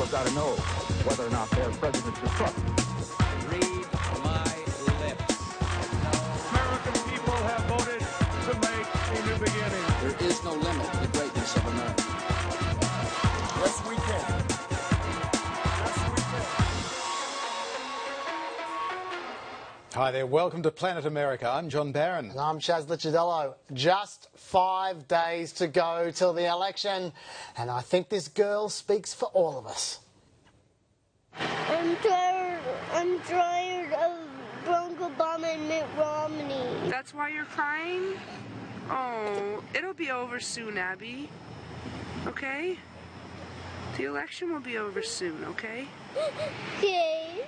have got to know whether or not they're presidents to trust. Read my lips. American people have voted to make a new beginning. There is no limit to the greatness of America. Yes, we can. Yes, we can. Hi there, welcome to Planet America. I'm John Barron. And I'm Chaz Licciardello. Just 5 days to go till the election, and I think this girl speaks for all of us. I'm tired of Barack Obama and Mitt Romney. That's why you're crying? Oh, it'll be over soon, Abby. Okay? The election will be over soon, okay? Okay.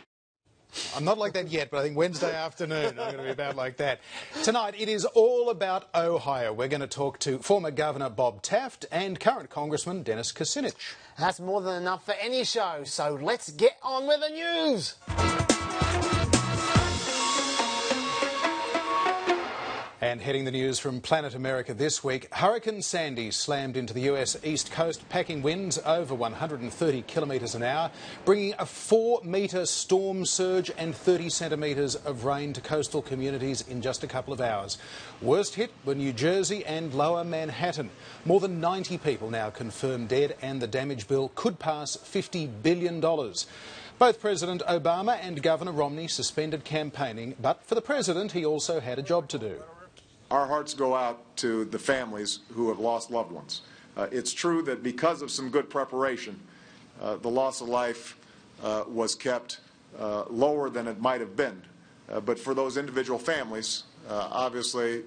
I'm not like that yet, but I think Wednesday afternoon I'm going to be about like that. Tonight it is all about Ohio. We're going to talk to former Governor Bob Taft and current Congressman Dennis Kucinich. That's more than enough for any show, so let's get on with the news. And heading the news from Planet America this week, Hurricane Sandy slammed into the US East Coast, packing winds over 130 kilometres an hour, bringing a 4-metre storm surge and 30 centimetres of rain to coastal communities in just a couple of hours. Worst hit were New Jersey and Lower Manhattan. More than 90 people now confirmed dead, and the damage bill could pass $50 billion. Both President Obama and Governor Romney suspended campaigning, but for the president, he also had a job to do. Our hearts go out to the families who have lost loved ones. It's true that because of some good preparation, the loss of life was kept lower than it might have been. But for those individual families, obviously,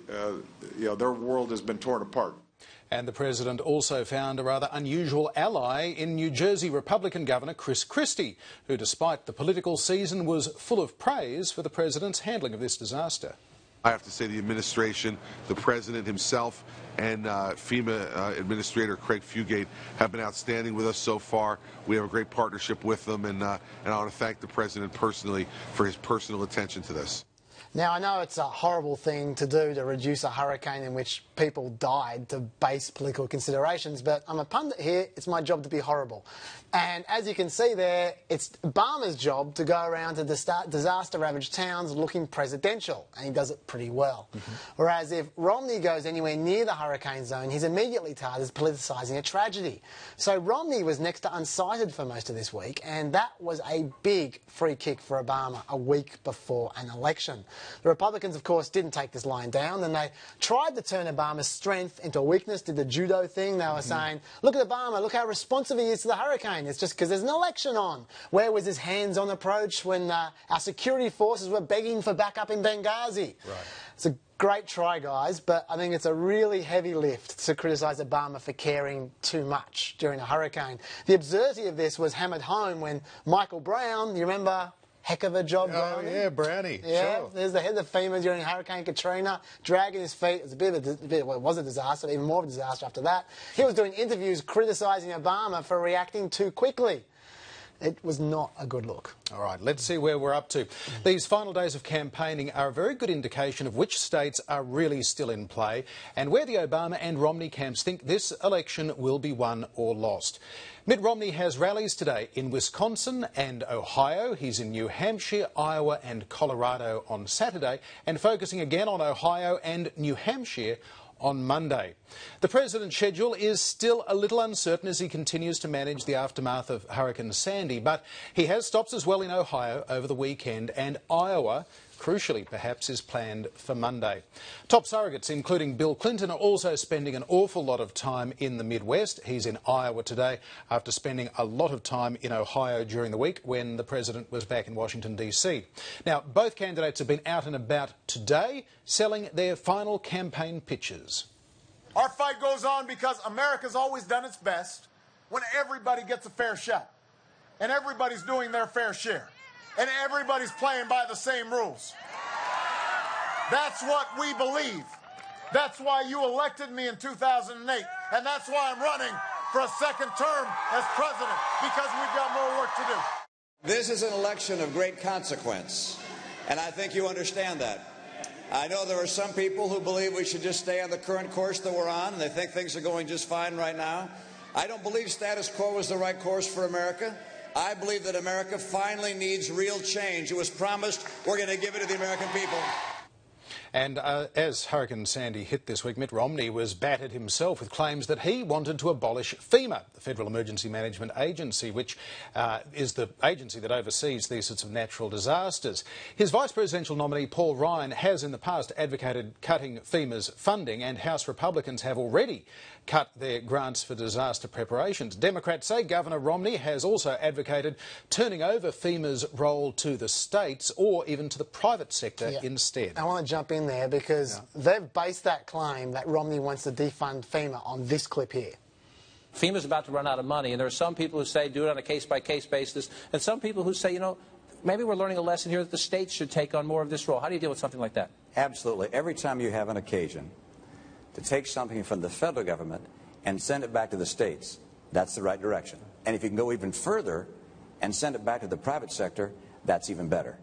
their world has been torn apart. And the president also found a rather unusual ally in New Jersey Republican Governor Chris Christie, who, despite the political season, was full of praise for the president's handling of this disaster. I have to say the administration, the president himself, and FEMA Administrator Craig Fugate have been outstanding with us so far. We have a great partnership with them, and I want to thank the president personally for his personal attention to this. Now, I know it's a horrible thing to do to reduce a hurricane in which people died to base political considerations, but I'm a pundit here. It's my job to be horrible. And as you can see there, it's Obama's job to go around to disaster-ravaged towns looking presidential, and he does it pretty well. Whereas if Romney goes anywhere near the hurricane zone, he's immediately tarred as politicising a tragedy. So Romney was next to unsighted for most of this week, and that was a big free kick for Obama a week before an election. The Republicans, of course, didn't take this line down, and they tried to turn Obama's strength into a weakness, did the judo thing. They were saying, look at Obama, look how responsive he is to the hurricane. It's just because there's an election on. Where was his hands-on approach when our security forces were begging for backup in Benghazi? Right. It's a great try, guys, but I think it's a really heavy lift to criticise Obama for caring too much during a hurricane. The absurdity of this was hammered home when Michael Brown, you remember, heck of a job, Brownie. Oh, yeah, Brownie. Yeah, sure. There's the head of FEMA during Hurricane Katrina, dragging his feet. It was a disaster, even more of a disaster after that. He was doing interviews criticising Obama for reacting too quickly. It was not a good look. All right, let's see where we're up to. These final days of campaigning are a very good indication of which states are really still in play and where the Obama and Romney camps think this election will be won or lost. Mitt Romney has rallies today in Wisconsin and Ohio. He's in New Hampshire, Iowa and Colorado on Saturday, and focusing again on Ohio and New Hampshire on Monday. The president's schedule is still a little uncertain as he continues to manage the aftermath of Hurricane Sandy, but he has stops as well in Ohio over the weekend, and Iowa, crucially perhaps, is planned for Monday. Top surrogates, including Bill Clinton, are also spending an awful lot of time in the Midwest. He's in Iowa today after spending a lot of time in Ohio during the week when the president was back in Washington, D.C. Now, both candidates have been out and about today selling their final campaign pitches. Our fight goes on because America's always done its best when everybody gets a fair shot. And everybody's doing their fair share. And everybody's playing by the same rules. That's what we believe. That's why you elected me in 2008. And that's why I'm running for a second term as president, because we've got more work to do. This is an election of great consequence, and I think you understand that. I know there are some people who believe we should just stay on the current course that we're on, and they think things are going just fine right now. I don't believe status quo is the right course for America. I believe that America finally needs real change. It was promised. We're going to give it to the American people. And as Hurricane Sandy hit this week, Mitt Romney was battered himself with claims that he wanted to abolish FEMA, the Federal Emergency Management Agency, which is the agency that oversees these sorts of natural disasters. His vice presidential nominee, Paul Ryan, has in the past advocated cutting FEMA's funding, and House Republicans have already cut their grants for disaster preparations. Democrats say Governor Romney has also advocated turning over FEMA's role to the states or even to the private sector instead. I want to jump in there because they've based that claim that Romney wants to defund FEMA on this clip here. FEMA's about to run out of money, and there are some people who say do it on a case-by-case basis, and some people who say, you know, maybe we're learning a lesson here that the states should take on more of this role. How do you deal with something like that? Absolutely. Every time you have an occasion to take something from the federal government and send it back to the states, that's the right direction. And if you can go even further and send it back to the private sector, that's even better.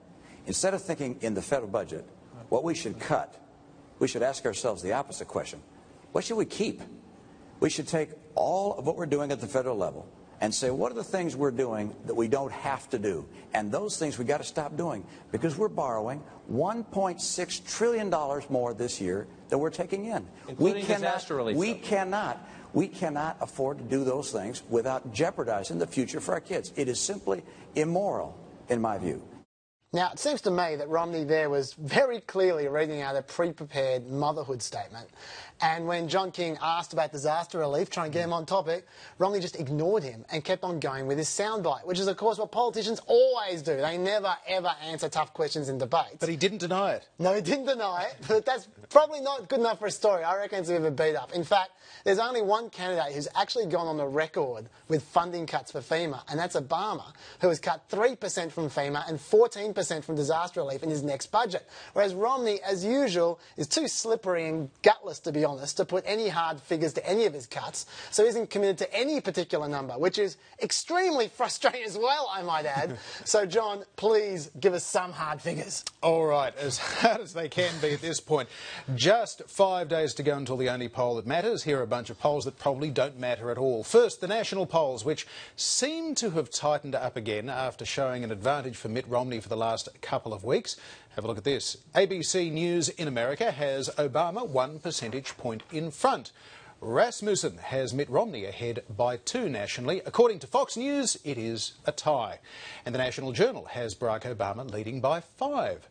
Instead of thinking in the federal budget, what we should cut, we should ask ourselves the opposite question. What should we keep? We should take all of what we're doing at the federal level and say, what are the things we're doing that we don't have to do? And those things we got to stop doing because we're borrowing $1.6 trillion more this year than we're taking in. Including disaster relief. We cannot afford to do those things without jeopardizing the future for our kids. It is simply immoral, in my view. Now, it seems to me that Romney there was very clearly reading out a pre-prepared motherhood statement. And when John King asked about disaster relief, trying to get him on topic, Romney just ignored him and kept on going with his soundbite, which is, of course, what politicians always do. They never, ever answer tough questions in debates. But he didn't deny it. No, he didn't deny it, but that's probably not good enough for a story. I reckon it's a bit of a beat-up. In fact, there's only one candidate who's actually gone on the record with funding cuts for FEMA, and that's Obama, who has cut 3% from FEMA and 14% from disaster relief in his next budget. Whereas Romney, as usual, is too slippery and gutless, to be honest, to put any hard figures to any of his cuts, so he isn't committed to any particular number, which is extremely frustrating as well, I might add. So, John, please give us some hard figures. All right, as hard as they can be at this point. Just 5 days to go until the only poll that matters. Here are a bunch of polls that probably don't matter at all. First, the national polls, which seem to have tightened up again after showing an advantage for Mitt Romney for the last couple of weeks. Have a look at this. ABC News in America has Obama 1 percentage point in front. Rasmussen has Mitt Romney ahead by 2 nationally. According to Fox News, it is a tie. And the National Journal has Barack Obama leading by 5.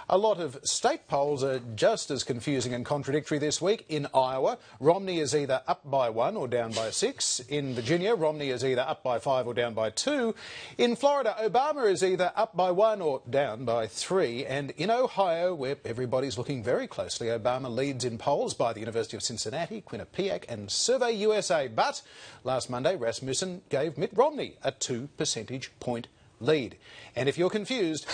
A lot of state polls are just as confusing and contradictory this week. In Iowa, Romney is either up by 1 or down by 6. In Virginia, Romney is either up by 5 or down by 2. In Florida, Obama is either up by 1 or down by 3. And in Ohio, where everybody's looking very closely, Obama leads in polls by the University of Cincinnati, Quinnipiac and Survey USA. But last Monday, Rasmussen gave Mitt Romney a 2 percentage point lead. And if you're confused,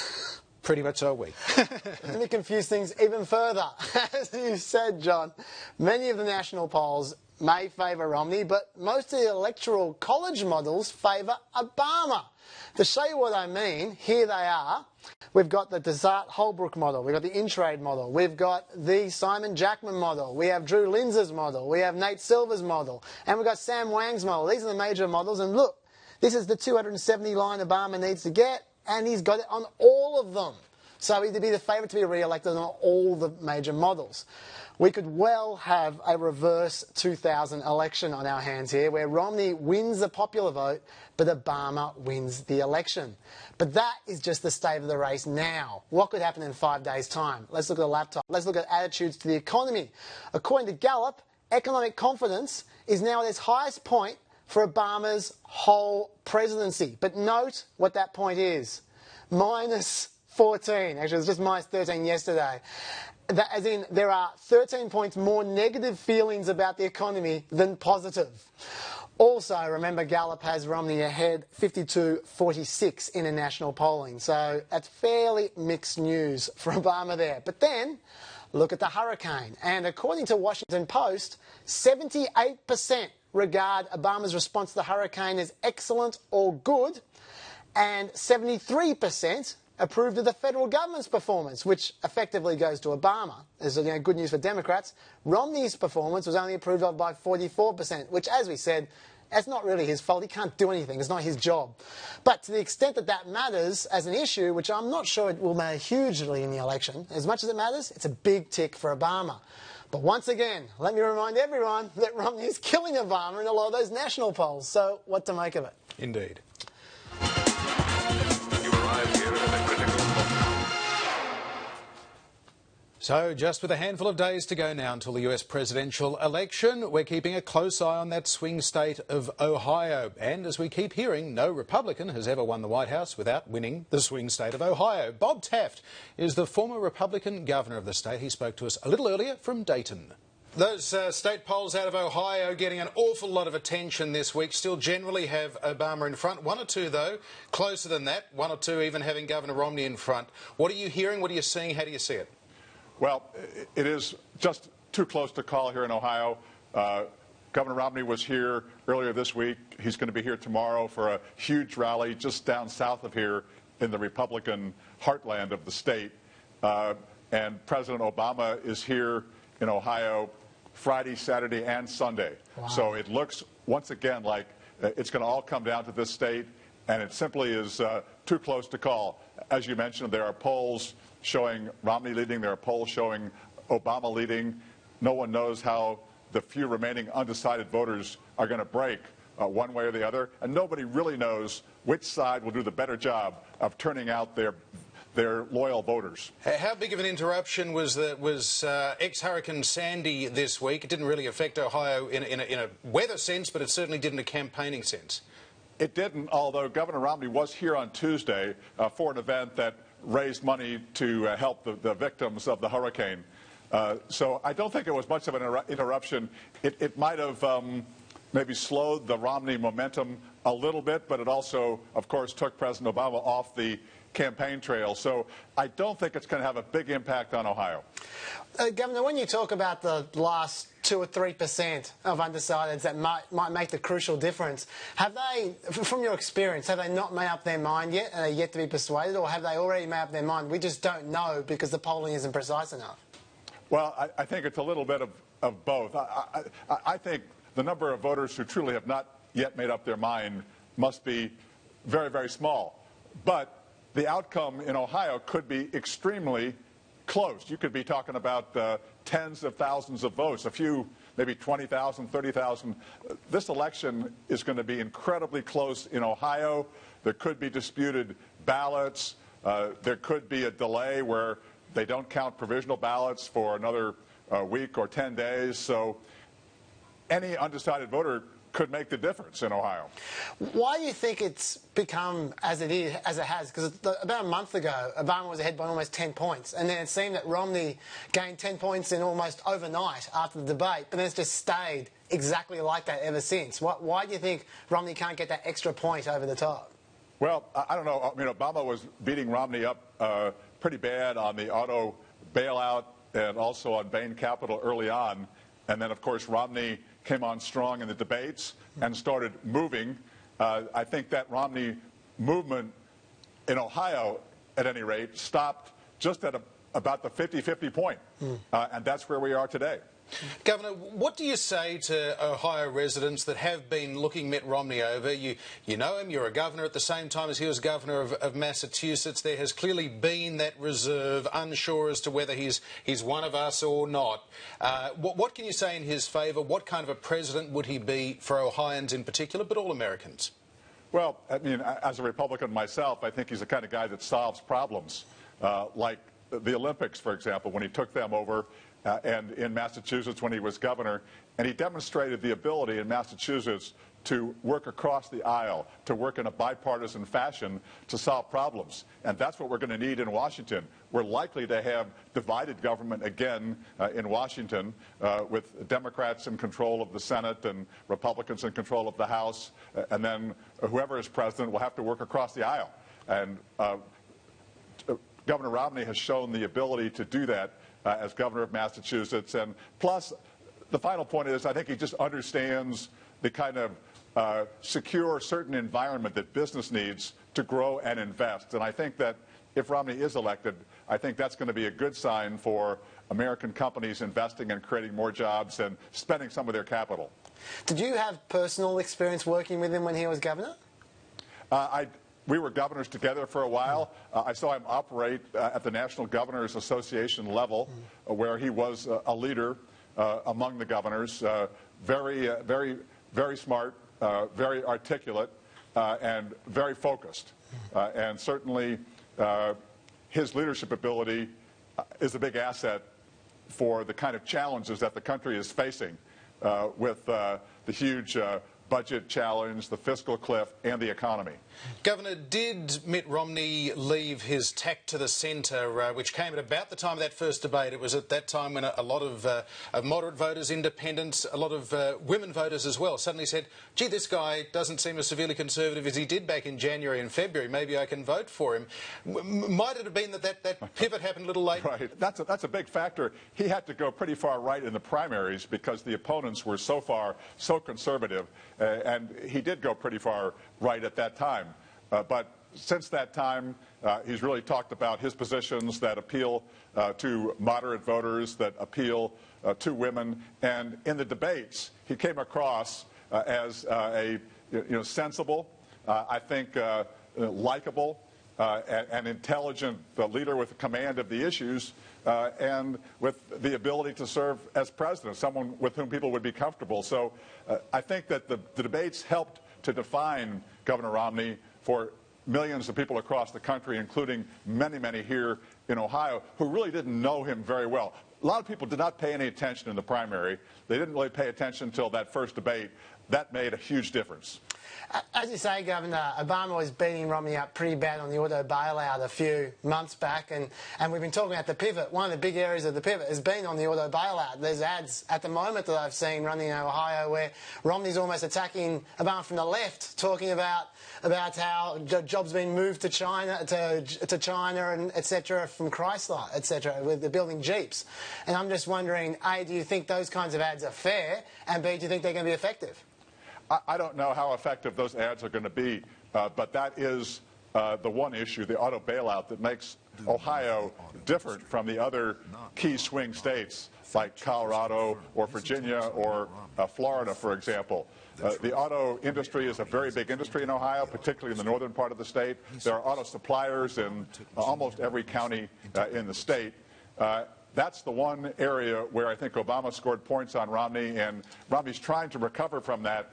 pretty much are we. Let me confuse things even further. As you said, John, many of the national polls may favour Romney, but most of the electoral college models favour Obama. To show you what I mean, here they are. We've got the Desart Holbrook model, we've got the Intrade model, we've got the Simon Jackman model, we have Drew Linz's model, we have Nate Silver's model, and we've got Sam Wang's model. These are the major models, and look, this is the 270 line Obama needs to get, and he's got it on all of them. So he'd be the favourite to be re-elected on all the major models. We could well have a reverse 2000 election on our hands here, where Romney wins the popular vote, but Obama wins the election. But that is just the state of the race now. What could happen in 5 days' time? Let's look at the laptop. Let's look at attitudes to the economy. According to Gallup, economic confidence is now at its highest point for Obama's whole presidency. But note what that point is. Minus 14. Actually, it was just minus 13 yesterday. That, as in, there are 13 points more negative feelings about the economy than positive. Also, remember, Gallup has Romney ahead 52-46 in a national polling. So that's fairly mixed news for Obama there. But then, look at the hurricane. And according to Washington Post, 78% regard Obama's response to the hurricane as excellent or good, and 73% approved of the federal government's performance, which effectively goes to Obama. This is good news for Democrats. Romney's performance was only approved of by 44%, which, as we said, That's not really his fault. He can't do anything. It's not his job. But to the extent that that matters as an issue, which I'm not sure it will matter hugely in the election, as much as it matters, it's a big tick for Obama. But once again, let me remind everyone that Romney is killing Obama in a lot of those national polls. So what to make of it? Indeed. You arrive here at a critical moment. So just with a handful of days to go now until the US presidential election, we're keeping a close eye on that swing state of Ohio. And as we keep hearing, no Republican has ever won the White House without winning the swing state of Ohio. Bob Taft is the former Republican governor of the state. He spoke to us a little earlier from Dayton. Those state polls out of Ohio getting an awful lot of attention this week. Still generally have Obama in front. One or two, though, closer than that. One or two even having Governor Romney in front. What are you hearing? What are you seeing? How do you see it? Well, it is just too close to call here in Ohio. Governor Romney was here earlier this week. He's going to be here tomorrow for a huge rally just down south of here in the Republican heartland of the state. And President Obama is here in Ohio Friday, Saturday, and Sunday. Wow. So it looks, once again, like it's going to all come down to this state, and it simply is too close to call. As you mentioned, there are polls showing Romney leading. There are polls showing Obama leading. No one knows how the few remaining undecided voters are going to break one way or the other. And nobody really knows which side will do the better job of turning out their loyal voters. How big of an interruption was ex-Hurricane Sandy this week? It didn't really affect Ohio in a weather sense, but it certainly did in a campaigning sense. It didn't, although Governor Romney was here on Tuesday for an event that raised money to help the victims of the hurricane. So I don't think it was much of an interruption. It might have maybe slowed the Romney momentum a little bit, but it also, of course, took President Obama off the campaign trail. So I don't think it's going to have a big impact on Ohio. Governor, when you talk about the last 2 or 3% of undecideds that might make the crucial difference, have they, from your experience, have they not made up their mind yet and are yet to be persuaded, or have they already made up their mind? We just don't know because the polling isn't precise enough. Well, I think it's a little bit of both. I think the number of voters who truly have not yet made up their mind must be very, very small. But the outcome in Ohio could be extremely close. You could be talking about tens of thousands of votes, a few, maybe 20,000, 30,000. This election is going to be incredibly close in Ohio. There could be disputed ballots. There could be a delay where they don't count provisional ballots for another week or 10 days. So any undecided voter could make the difference in Ohio. Why do you think it's become as it has? Because about a month ago, Obama was ahead by almost 10 points, and then it seemed that Romney gained 10 points in almost overnight after the debate, but then it's just stayed exactly like that ever since. Why do you think Romney can't get that extra point over the top? Well, I don't know. I mean, Obama was beating Romney up pretty bad on the auto bailout and also on Bain Capital early on. And then, of course, Romney came on strong in the debates and started moving. I think that Romney movement in Ohio, at any rate, stopped just at about the 50-50 point. And that's where we are today. Governor, what do you say to Ohio residents that have been looking Mitt Romney over? You know him, you're a governor at the same time as he was governor of Massachusetts. There has clearly been that reserve, unsure as to whether he's one of us or not. What can you say in his favour? What kind of a president would he be for Ohioans in particular, but all Americans? Well, I mean, as a Republican myself, I think he's the kind of guy that solves problems, like the Olympics, for example, when he took them over. And in Massachusetts when he was governor, and he demonstrated the ability in Massachusetts to work across the aisle, to work in a bipartisan fashion to solve problems. And that's what we're going to need in Washington. We're likely to have divided government again in Washington with Democrats in control of the Senate and Republicans in control of the House. And then whoever is president will have to work across the aisle. And Governor Romney has shown the ability to do that as governor of Massachusetts. And plus, the final point is I think he just understands the kind of secure, certain environment that business needs to grow and invest. And I think that if Romney is elected, I think that's going to be a good sign for American companies investing and creating more jobs and spending some of their capital. Did you have personal experience working with him when he was governor? We were governors together for a while. I saw him operate at the National Governors Association level, where he was a leader among the governors. Very smart, very articulate, and very focused. And certainly his leadership ability is a big asset for the kind of challenges that the country is facing with the huge budget challenge, the fiscal cliff, and the economy. Governor, did Mitt Romney leave his tack to the centre, which came at about the time of that first debate? It was at that time when a lot of moderate voters, independents, a lot of women voters as well, suddenly said, gee, this guy doesn't seem as severely conservative as he did back in January and February. Maybe I can vote for him. Might it have been that pivot happened a little late? Right. That's a big factor. He had to go pretty far right in the primaries because the opponents were so conservative. And he did go pretty far right at that time. But since that time, he's really talked about his positions that appeal to moderate voters, that appeal to women. And in the debates, he came across as a sensible, I think likable, an intelligent leader with command of the issues and with the ability to serve as president, someone with whom people would be comfortable. So I think that the debates helped to define Governor Romney for millions of people across the country, including many, many here in Ohio, who really didn't know him very well. A lot of people did not pay any attention in the primary. They didn't really pay attention until that first debate. That made a huge difference. As you say, Governor, Obama was beating Romney up pretty bad on the auto bailout a few months back, and we've been talking about the pivot. One of the big areas of the pivot has been on the auto bailout. There's ads at the moment that I've seen running in Ohio where Romney's almost attacking Obama from the left, talking about how jobs being moved to China, to China, and etc. from Chrysler, etc. with the building Jeeps. And I'm just wondering, A, do you think those kinds of ads are fair, and B, do you think they're going to be effective? I don't know how effective those ads are going to be, but that is the one issue, the auto bailout, that makes Ohio different from the other key swing states like Colorado or Virginia or Florida, for example. The auto industry is a very big industry in Ohio, particularly in the northern part of the state. There are auto suppliers in almost every county in the state. That's the one area where I think Obama scored points on Romney, and Romney's trying to recover from that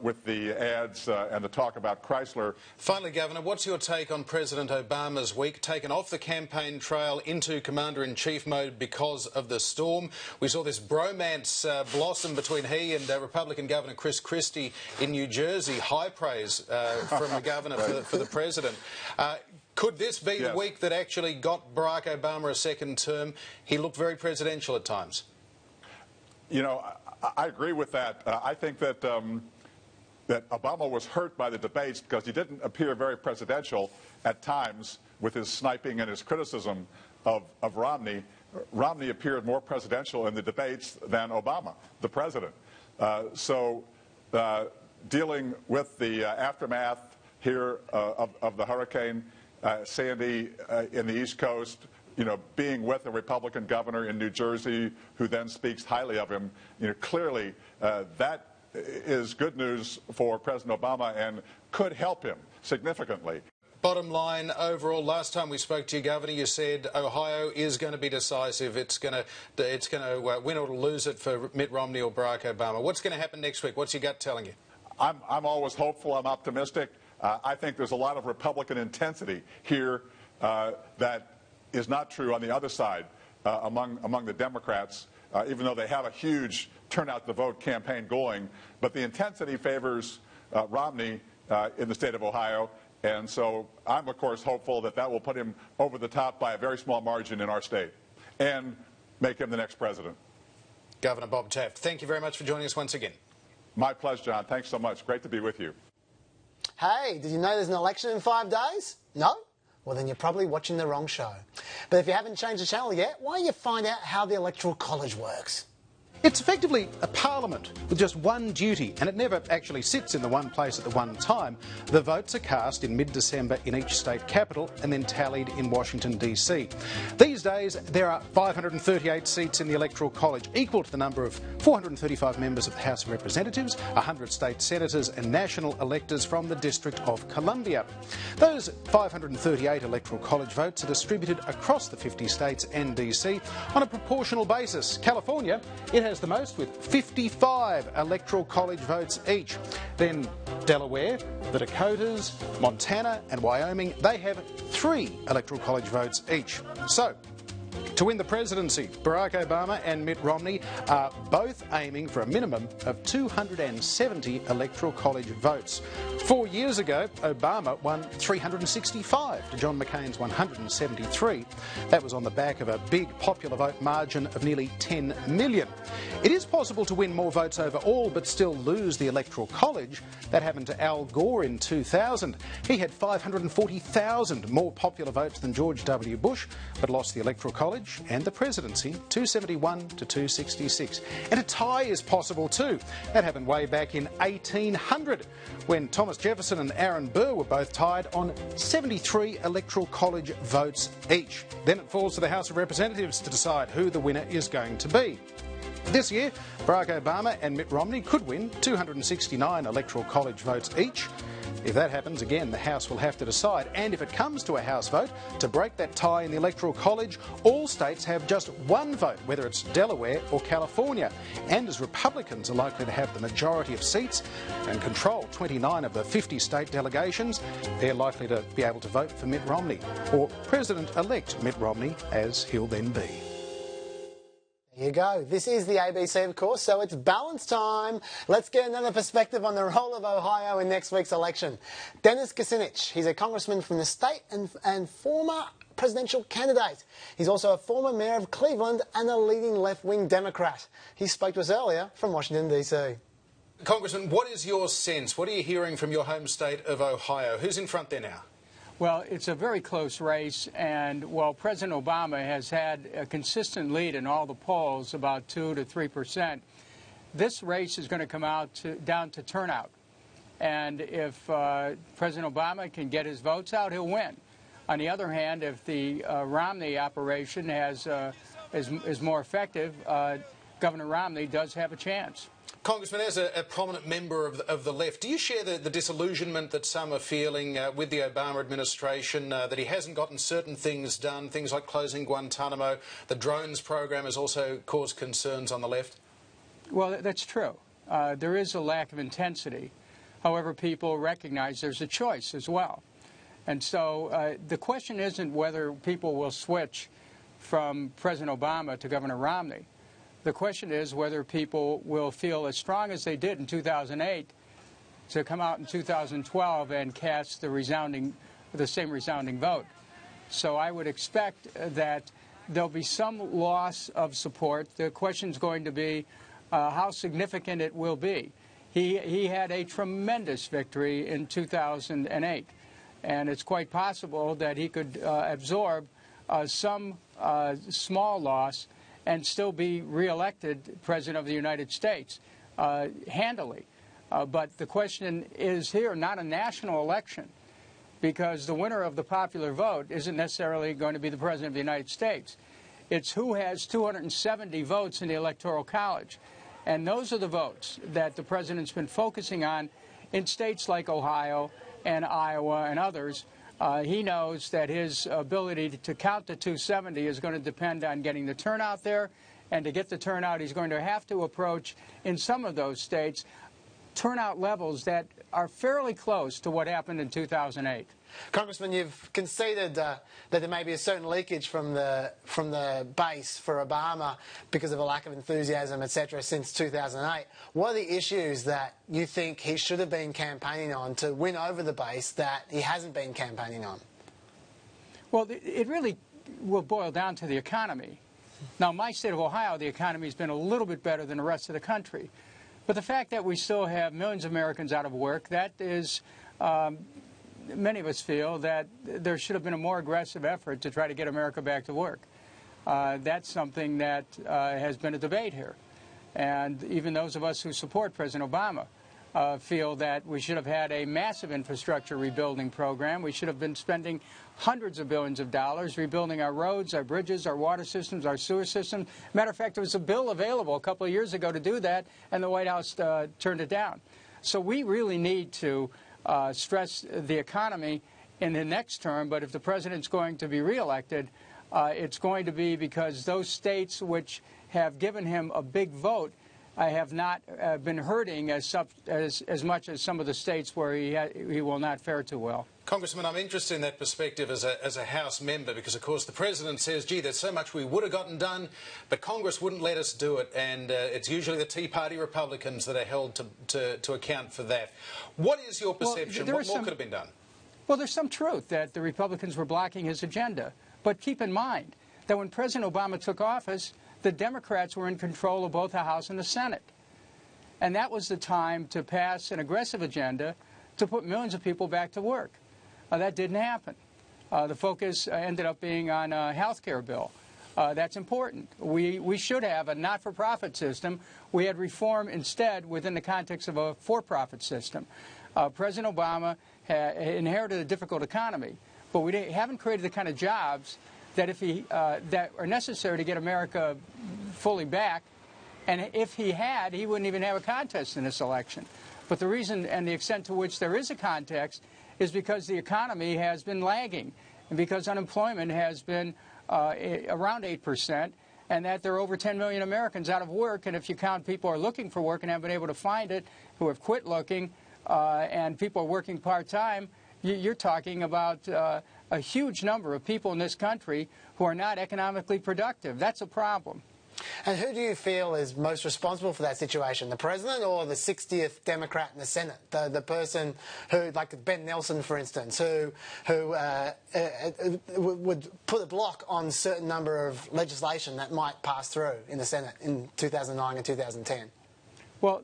with the ads and the talk about Chrysler. Finally, Governor, what's your take on President Obama's week taken off the campaign trail into Commander-in-Chief mode because of the storm? We saw this bromance blossom between he and Republican Governor Chris Christie in New Jersey. High praise from the governor for the president. Could this be the week that actually got Barack Obama a second term? He looked very presidential at times. You know, I agree with that. I think that that Obama was hurt by the debates because he didn't appear very presidential at times with his sniping and his criticism of Romney. Romney appeared more presidential in the debates than Obama, the president. So dealing with the aftermath here of the hurricane, Sandy in the East Coast, you know, being with a Republican governor in New Jersey who then speaks highly of him, you know, clearly that is good news for President Obama and could help him significantly. Bottom line, overall, last time we spoke to you, Governor, you said Ohio is going to be decisive. It's going to win or lose it for Mitt Romney or Barack Obama. What's going to happen next week? What's your gut telling you? I'm always hopeful. I'm optimistic. I think there's a lot of Republican intensity here that is not true on the other side among the Democrats, even though they have a huge turnout the vote campaign going. But the intensity favors Romney in the state of Ohio. And so I'm, of course, hopeful that that will put him over the top by a very small margin in our state and make him the next president. Governor Bob Taft, thank you very much for joining us once again. My pleasure, John. Thanks so much. Great to be with you. Hey, did you know there's an election in 5 days? No? Well, then you're probably watching the wrong show. But if you haven't changed the channel yet, why don't you find out how the Electoral College works? It's effectively a parliament with just one duty, and it never actually sits in the one place at the one time. The votes are cast in mid-December in each state capital and then tallied in Washington, D.C. These days, there are 538 seats in the Electoral College, equal to the number of 435 members of the House of Representatives, 100 state senators and national electors from the District of Columbia. Those 538 Electoral College votes are distributed across the 50 states and D.C. on a proportional basis. California, it has the most with 55 Electoral College votes each. Then Delaware, the Dakotas, Montana and Wyoming, they have 3 Electoral College votes each. So, to win the presidency, Barack Obama and Mitt Romney are both aiming for a minimum of 270 Electoral College votes. 4 years ago, Obama won 365 to John McCain's 173. That was on the back of a big popular vote margin of nearly 10 million. It is possible to win more votes overall but still lose the Electoral College. That happened to Al Gore in 2000. He had 540,000 more popular votes than George W. Bush, but lost the Electoral College and the presidency, 271 to 266. And a tie is possible too. That happened way back in 1800 when Thomas Jefferson and Aaron Burr were both tied on 73 Electoral College votes each. Then it falls to the House of Representatives to decide who the winner is going to be. This year, Barack Obama and Mitt Romney could win 269 Electoral College votes each. If that happens, again, the House will have to decide. And if it comes to a House vote, to break that tie in the Electoral College, all states have just one vote, whether it's Delaware or California. And as Republicans are likely to have the majority of seats and control 29 of the 50 state delegations, they're likely to be able to vote for Mitt Romney, or President-elect Mitt Romney, as he'll then be. There you go. This is the ABC, of course, so it's balance time. Let's get another perspective on the role of Ohio in next week's election. Dennis Kucinich, he's a congressman from the state and former presidential candidate. He's also a former mayor of Cleveland and a leading left-wing Democrat. He spoke to us earlier from Washington, D.C. Congressman, what is your sense? What are you hearing from your home state of Ohio? Who's in front there now? Well, it's a very close race, and while President Obama has had a consistent lead in all the polls, about 2 to 3%, this race is going to come out down to turnout. And if President Obama can get his votes out, he'll win. On the other hand, if the Romney operation is more effective, Governor Romney does have a chance. Congressman, as a prominent member of the left, do you share the disillusionment that some are feeling with the Obama administration, that he hasn't gotten certain things done, things like closing Guantanamo? The drones program has also caused concerns on the left? Well, that's true. There is a lack of intensity. However, people recognize there's a choice as well. And so the question isn't whether people will switch from President Obama to Governor Romney. The question is whether people will feel as strong as they did in 2008 to come out in 2012 and cast the same resounding vote. So I would expect that there'll be some loss of support. The question is going to be how significant it will be. He had a tremendous victory in 2008, and it's quite possible that he could absorb some small loss and still be reelected President of the United States handily. But the question is here not a national election, because the winner of the popular vote isn't necessarily going to be the President of the United States. It's who has 270 votes in the Electoral College. And those are the votes that the President's been focusing on in states like Ohio and Iowa and others. He knows that his ability to count to 270 is going to depend on getting the turnout there. And to get the turnout, he's going to have to approach, in some of those states, turnout levels that are fairly close to what happened in 2008. Congressman, you've conceded that there may be a certain leakage from the base for Obama because of a lack of enthusiasm, etc., since 2008. What are the issues that you think he should have been campaigning on to win over the base that he hasn't been campaigning on? Well, it really will boil down to the economy. Now, my state of Ohio, the economy has been a little bit better than the rest of the country. But the fact that we still have millions of Americans out of work, that is... many of us feel that there should have been a more aggressive effort to try to get America back to work. That's something that has been a debate here. And even those of us who support President Obama feel that we should have had a massive infrastructure rebuilding program. We should have been spending hundreds of billions of dollars rebuilding our roads, our bridges, our water systems, our sewer systems. Matter of fact, there was a bill available a couple of years ago to do that, and the White House turned it down. So we really need to stress the economy in the next term, but if the president's going to be reelected, it's going to be because those states which have given him a big vote have not been hurting as much as some of the states where he will not fare too well. Congressman, I'm interested in that perspective as a House member because, of course, the President says, gee, there's so much we would have gotten done, but Congress wouldn't let us do it, and it's usually the Tea Party Republicans that are held to account for that. What is your perception? What more could have been done? Well, there's some truth that the Republicans were blocking his agenda, but keep in mind that when President Obama took office, the Democrats were in control of both the House and the Senate. And that was the time to pass an aggressive agenda to put millions of people back to work. That didn't happen. The focus ended up being on a health care bill. That's important. We should have a not-for-profit system. We had reform instead within the context of a for-profit system. President Obama inherited a difficult economy, but we haven't created the kind of jobs that that are necessary to get America fully back. And if he had, he wouldn't even have a contest in this election. But the reason and the extent to which there is a contest is because the economy has been lagging and because unemployment has been around 8%, and that there are over 10 million Americans out of work. And if you count people who are looking for work and haven't been able to find it, who have quit looking, and people are working part-time, you're talking about a huge number of people in this country who are not economically productive. That's a problem. And who do you feel is most responsible for that situation, the President or the 60th Democrat in the Senate? The person who, like Ben Nelson, for instance, who would put a block on a certain number of legislation that might pass through in the Senate in 2009 and 2010? Well,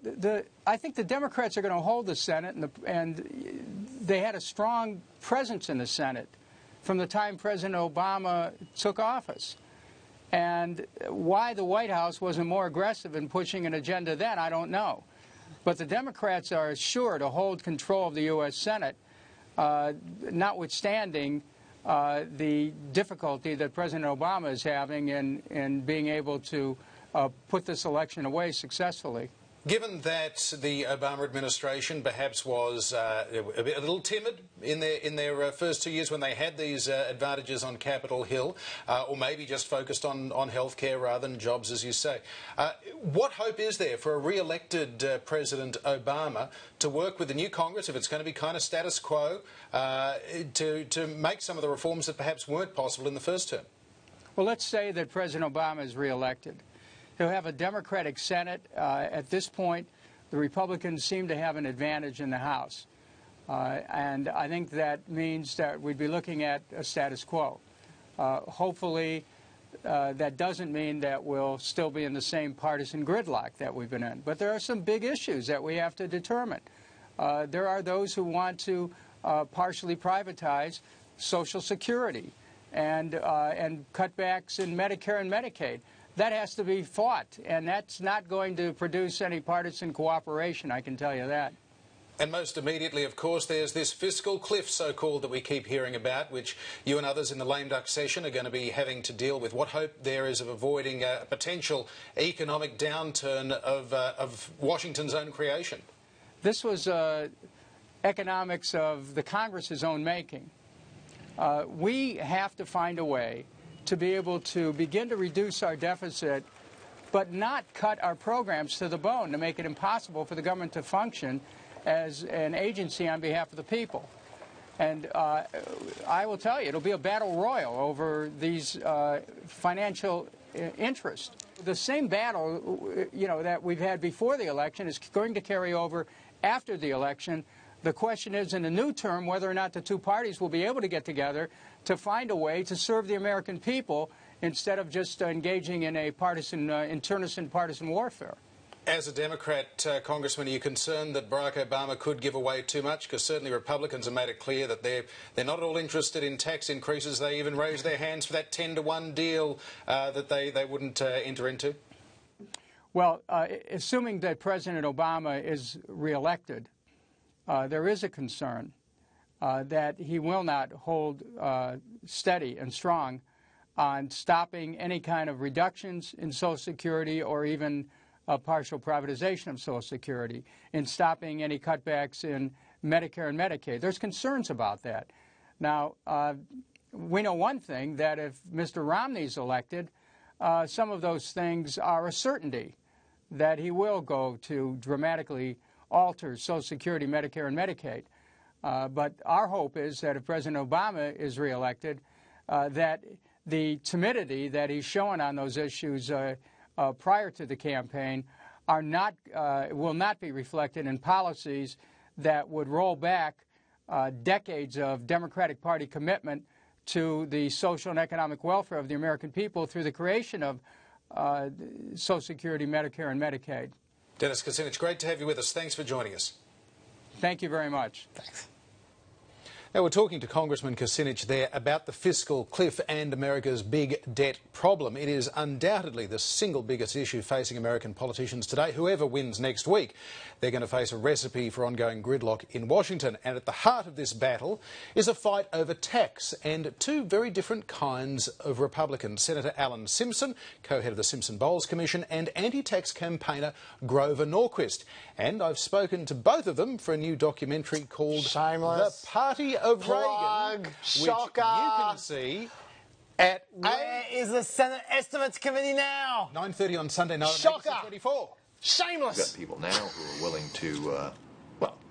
I think the Democrats are going to hold the Senate, and they had a strong presence in the Senate from the time President Obama took office. And why the White House wasn't more aggressive in pushing an agenda then, I don't know. But the Democrats are sure to hold control of the U.S. Senate, notwithstanding the difficulty that President Obama is having in being able to put this election away successfully. Given that the Obama administration perhaps was a little timid in their first 2 years when they had these advantages on Capitol Hill, or maybe just focused on health care rather than jobs, as you say, what hope is there for a re-elected President Obama to work with the new Congress, if it's going to be kind of status quo, to make some of the reforms that perhaps weren't possible in the first term? Well, let's say that President Obama is re-elected. He'll have a Democratic Senate. At this point, the Republicans seem to have an advantage in the House. And I think that means that we'd be looking at a status quo. Hopefully, that doesn't mean that we'll still be in the same partisan gridlock that we've been in. But there are some big issues that we have to determine. There are those who want to partially privatize Social Security and cutbacks in Medicare and Medicaid. That has to be fought, and that's not going to produce any partisan cooperation, I can tell you that. And most immediately, of course, there's this fiscal cliff, so-called, that we keep hearing about, which you and others in the lame duck session are going to be having to deal with. What hope there is of avoiding a potential economic downturn of Washington's own creation? This was economics of the Congress's own making. We have to find a way to be able to begin to reduce our deficit, but not cut our programs to the bone to make it impossible for the government to function as an agency on behalf of the people. And I will tell you, it'll be a battle royal over these financial interests. The same battle, that we've had before the election is going to carry over after the election. The question is, in the new term, whether or not the two parties will be able to get together to find a way to serve the American people instead of just engaging in a partisan, internecine partisan warfare. As a Democrat, Congressman, are you concerned that Barack Obama could give away too much? Because certainly Republicans have made it clear that they're not at all interested in tax increases. They even raised their hands for that 10-to-1 deal that they wouldn't enter into. Well, assuming that President Obama is reelected, there is a concern that he will not hold steady and strong on stopping any kind of reductions in Social Security or even partial privatization of Social Security, in stopping any cutbacks in Medicare and Medicaid. There's concerns about that. Now, we know one thing, that if Mr. Romney's elected, some of those things are a certainty, that he will go to dramatically alter Social Security, Medicare, and Medicaid. But our hope is that if President Obama is reelected, that the timidity that he's shown on those issues prior to the campaign will not be reflected in policies that would roll back decades of Democratic Party commitment to the social and economic welfare of the American people through the creation of Social Security, Medicare, and Medicaid. Dennis Kucinich, great to have you with us. Thanks for joining us. Thank you very much. Thanks. Now, we're talking to Congressman Kucinich there about the fiscal cliff and America's big debt problem. It is undoubtedly the single biggest issue facing American politicians today. Whoever wins next week, they're going to face a recipe for ongoing gridlock in Washington. And at the heart of this battle is a fight over tax and two very different kinds of Republicans. Senator Alan Simpson, co-head of the Simpson-Bowles Commission, and anti-tax campaigner Grover Norquist. And I've spoken to both of them for a new documentary called Shameless. The Party of Plug. Reagan, Shocker. which you can see at Where is the Senate Estimates Committee now? 9:30 on Sunday night. Shocker. 24. Shameless. You've got people now who are willing to,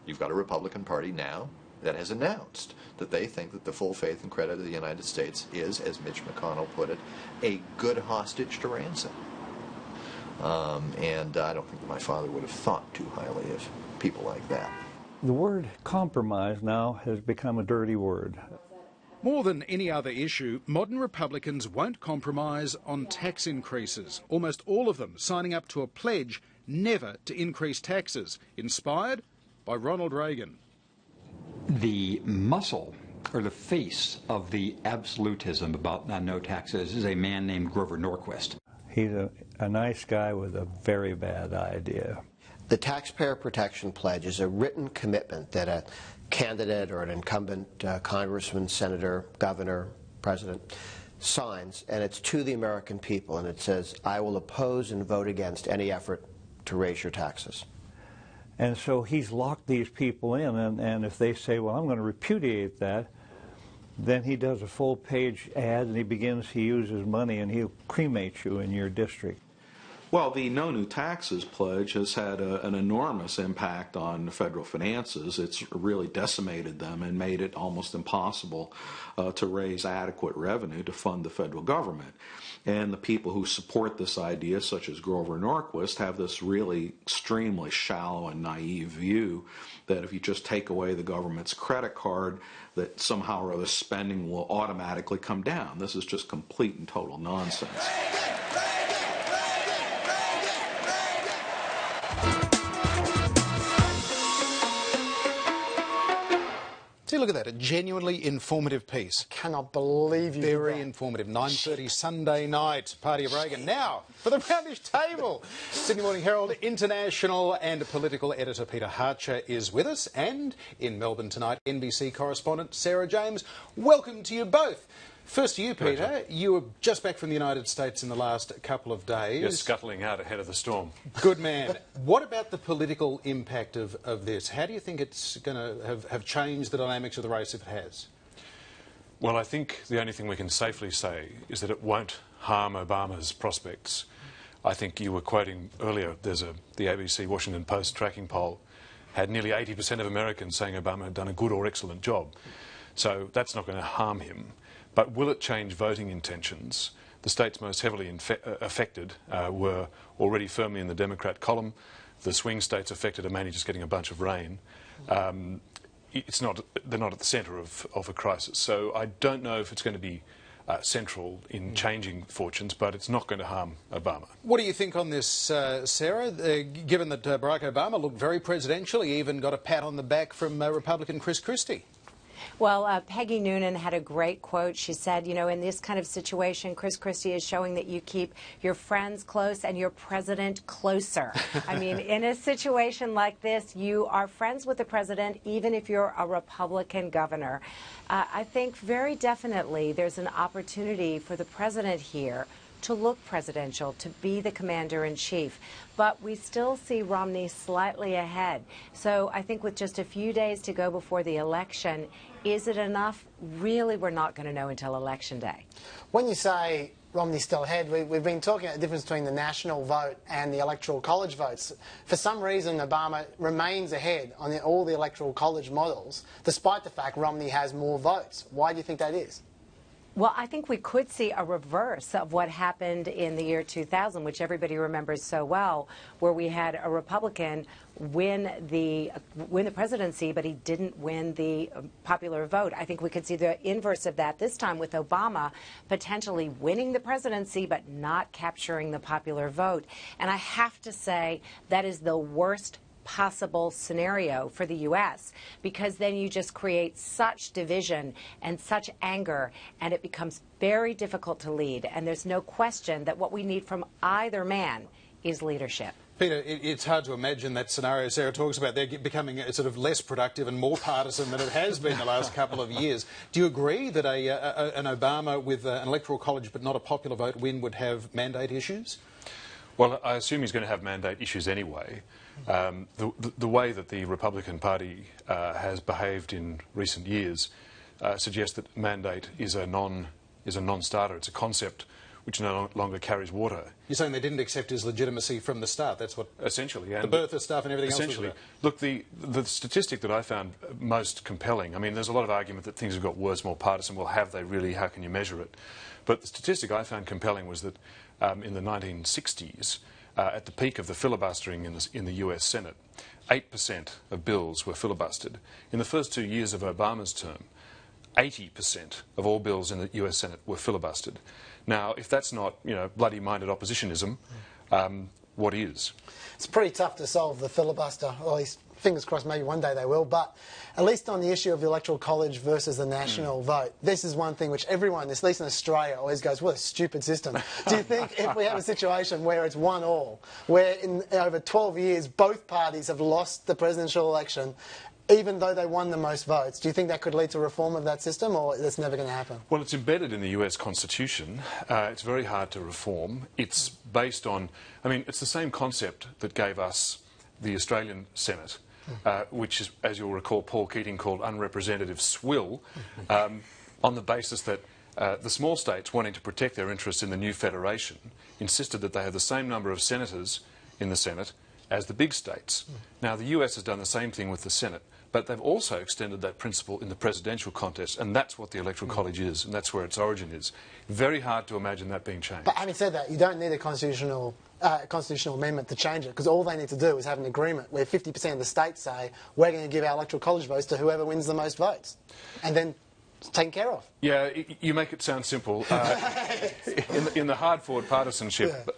you've got a Republican Party now that has announced that they think that the full faith and credit of the United States is, as Mitch McConnell put it, a good hostage to ransom. And I don't think that my father would have thought too highly of people like that. The word compromise now has become a dirty word. More than any other issue, modern Republicans won't compromise on tax increases. Almost all of them signing up to a pledge never to increase taxes, inspired by Ronald Reagan. The muscle or the face of the absolutism about no taxes is a man named Grover Norquist. He's a nice guy with a very bad idea. The Taxpayer Protection Pledge is a written commitment that a candidate or an incumbent congressman, senator, governor, president signs, and it's to the American people, and it says, I will oppose and vote against any effort to raise your taxes. And so he's locked these people in, and if they say, well, I'm going to repudiate that, then he does a full-page ad, and he begins to use his money, and he'll cremate you in your district. Well, the No New Taxes pledge has had an enormous impact on federal finances. It's really decimated them and made it almost impossible to raise adequate revenue to fund the federal government. And the people who support this idea, such as Grover Norquist, have this really extremely shallow and naive view that if you just take away the government's credit card, that somehow or other spending will automatically come down. This is just complete and total nonsense. See, look at that, a genuinely informative piece. I cannot believe you Very did that. informative. 9:30 Sunday night, Party of Reagan. Now, for the roundish table. Sydney Morning Herald international and political editor Peter Harcher is with us. And in Melbourne tonight, NBC correspondent Sarah James. Welcome to you both. First to you, Peter. You were just back from the United States in the last couple of days. Yes, scuttling out ahead of the storm. Good man. What about the political impact of this? How do you think it's going to have changed the dynamics of the race if it has? Well, I think the only thing we can safely say is that it won't harm Obama's prospects. I think you were quoting earlier, the ABC Washington Post tracking poll had nearly 80% of Americans saying Obama had done a good or excellent job. So that's not going to harm him. But will it change voting intentions? The states most heavily affected were already firmly in the Democrat column. The swing states affected are mainly just getting a bunch of rain. They're not at the centre of a crisis. So I don't know if it's going to be central in changing fortunes, but it's not going to harm Obama. What do you think on this, Sarah? Given that Barack Obama looked very presidential, he even got a pat on the back from Republican Chris Christie. Well, Peggy Noonan had a great quote. She said, you know, in this kind of situation, Chris Christie is showing that you keep your friends close and your president closer. I mean, in a situation like this, you are friends with the president, even if you're a Republican governor. I think very definitely there's an opportunity for the president here to look presidential, to be the commander-in-chief. But we still see Romney slightly ahead. So I think with just a few days to go before the election, is it enough? Really, we're not going to know until Election Day. When you say Romney's still ahead, we've been talking about the difference between the national vote and the Electoral College votes. For some reason, Obama remains ahead on all the Electoral College models, despite the fact Romney has more votes. Why do you think that is? Well, I think we could see a reverse of what happened in the year 2000, which everybody remembers so well, where we had a Republican win the presidency, but he didn't win the popular vote. I think we could see the inverse of that this time with Obama potentially winning the presidency, but not capturing the popular vote. And I have to say that is the worst possible scenario for the U.S. because then you just create such division and such anger, and it becomes very difficult to lead. And there's no question that what we need from either man is leadership. Peter, it's hard to imagine that scenario Sarah talks about. They're becoming sort of less productive and more partisan than it has been the last couple of years. Do you agree that an Obama with an electoral college but not a popular vote win would have mandate issues? Well, I assume he's going to have mandate issues anyway. The way that the Republican Party has behaved in recent years suggests that mandate is a non-starter. It's a concept which no longer carries water. You're saying they didn't accept his legitimacy from the start. That's what essentially the birther stuff and everything essentially. else. Look, the statistic that I found most compelling. I mean, there's a lot of argument that things have got worse, more partisan. Well, have they really? How can you measure it? But the statistic I found compelling was that in the 1960s. At the peak of the filibustering in the US Senate, 8% of bills were filibustered. In the first 2 years of Obama's term, 80% of all bills in the US Senate were filibustered. Now, if that's not, you know, bloody-minded oppositionism, what is? It's pretty tough to solve the filibuster, or at least fingers crossed maybe one day they will, but at least on the issue of the Electoral College versus the national vote, this is one thing which everyone, at least in Australia, always goes, what a stupid system. Do you think if we have a situation where it's 1-1, where in over 12 years both parties have lost the presidential election, even though they won the most votes, do you think that could lead to reform of that system, or that's never going to happen? Well, it's embedded in the US Constitution. It's very hard to reform. It's based on, I mean, it's the same concept that gave us the Australian Senate, which is, as you'll recall, Paul Keating called unrepresentative swill, on the basis that the small states, wanting to protect their interests in the new federation, insisted that they have the same number of senators in the Senate as the big states. Now, the US has done the same thing with the Senate, but they've also extended that principle in the presidential contest, and that's what the Electoral College is, and that's where its origin is. Very hard to imagine that being changed. But having said that, you don't need a constitutional amendment to change it, because all they need to do is have an agreement where 50% of the states say, we're going to give our Electoral College votes to whoever wins the most votes, and then it's taken care of. Yeah, you make it sound simple. In the hard-fought partisanship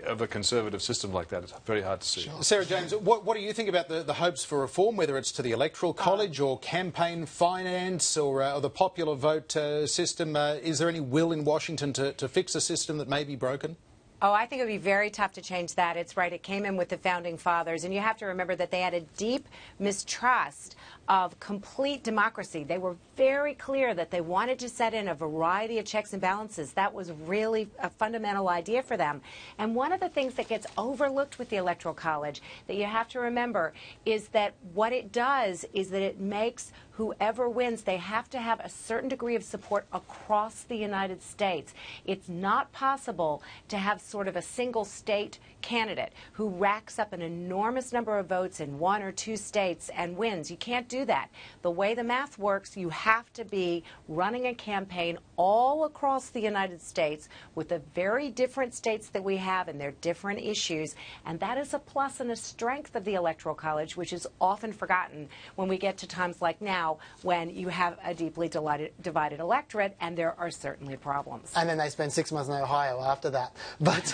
of a conservative system like that, it's very hard to see. Sure. Sarah James, what do you think about the hopes for reform, whether it's to the Electoral College or campaign finance or the popular vote system? Is there any will in Washington to fix a system that may be broken? Oh, I think it would be very tough to change that. It's right. It came in with the Founding Fathers. And you have to remember that they had a deep mistrust of complete democracy. They were very clear that they wanted to set in a variety of checks and balances. That was really a fundamental idea for them. And one of the things that gets overlooked with the Electoral College that you have to remember is that what it does is that it makes whoever wins, they have to have a certain degree of support across the United States. It's not possible to have sort of a single state candidate who racks up an enormous number of votes in 1 or 2 states and wins. You can't do that. The way the math works, you have to be running a campaign all across the United States with the very different states that we have and their different issues. And that is a plus and a strength of the Electoral College, which is often forgotten when we get to times like now when you have a deeply divided electorate, and there are certainly problems. And then they spend 6 months in Ohio after that. But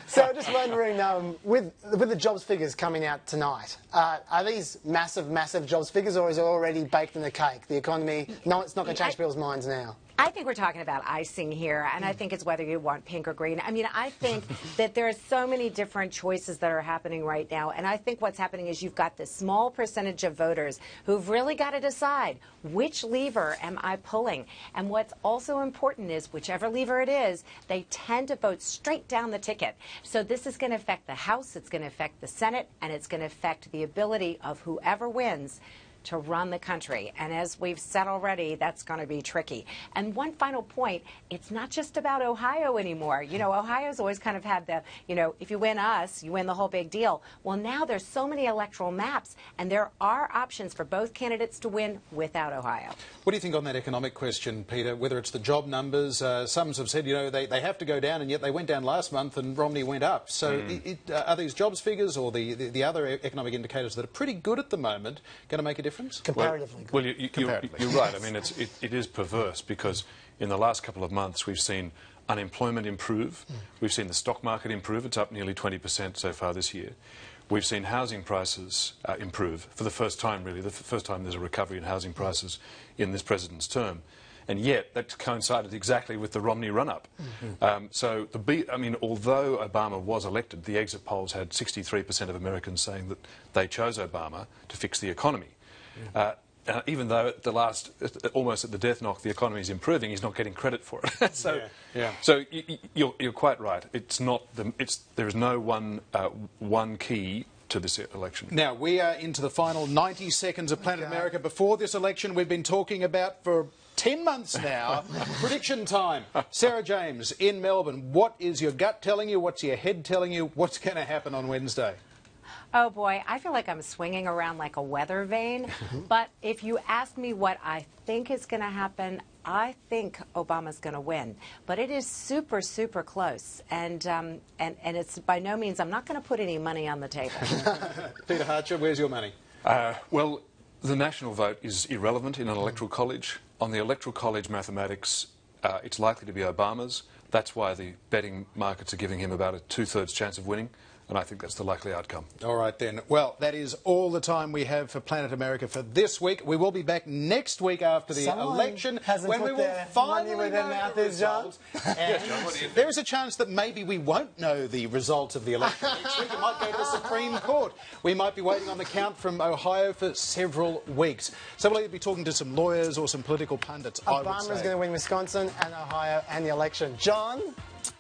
so I'm just wondering, with the jobs figures coming out tonight, are these massive of jobs figures, or is it already baked in the cake? The economy, no, it's not going to change people's minds now. I think we're talking about icing here, and I think it's whether you want pink or green. I mean, I think that there are so many different choices that are happening right now, and I think what's happening is you've got this small percentage of voters who've really got to decide, which lever am I pulling? And what's also important is whichever lever it is, they tend to vote straight down the ticket. So this is going to affect the House, it's going to affect the Senate, and it's going to affect the ability of whoever wins to run the country. And as we've said already, that's going to be tricky. And one final point, it's not just about Ohio anymore. You know, Ohio's always kind of had the, you know, if you win us, you win the whole big deal. Well, now there's so many electoral maps, and there are options for both candidates to win without Ohio. What do you think on that economic question, Peter? Whether it's the job numbers, some have said, you know, they have to go down, and yet they went down last month and Romney went up. So are these jobs figures or the other economic indicators that are pretty good at the moment going to make a difference? Comparatively. Well, you're right. I mean, it is perverse because in the last couple of months we've seen unemployment improve. We've seen the stock market improve. It's up nearly 20% so far this year. We've seen housing prices improve for the first time, really, the first time there's a recovery in housing prices in this president's term. And yet, that coincided exactly with the Romney run-up. So, I mean, although Obama was elected, the exit polls had 63% of Americans saying that they chose Obama to fix the economy. Even though at the last, almost at the death knock, the economy is improving, he's not getting credit for it. So you're quite right. It's not there is no one key to this election. Now, we are into the final 90 seconds of Planet America. Before this election, we've been talking about for 10 months now. Prediction time. Sarah James in Melbourne. What is your gut telling you? What's your head telling you? What's going to happen on Wednesday? Oh boy, I feel like I'm swinging around like a weather vane. But if you ask me what I think is going to happen, I think Obama's going to win. But it is super, super close. And it's by no means, I'm not going to put any money on the table. Peter Hartcher, where's your money? Well, the national vote is irrelevant in an electoral college. On the electoral college mathematics, it's likely to be Obama's. That's why the betting markets are giving him about a 2/3 chance of winning. And I think that's the likely outcome. All right, then. Well, that is all the time we have for Planet America for this week. We will be back next week after the election when we will finally know the results. And there is a chance that maybe we won't know the results of the election next week. It might go to the Supreme Court. We might be waiting on the count from Ohio for several weeks. So we'll either be talking to some lawyers or some political pundits, Obama's going to win Wisconsin and Ohio and the election. John?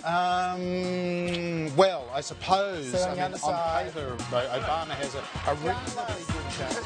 Well, I suppose on paper, Obama has a reasonably good chance.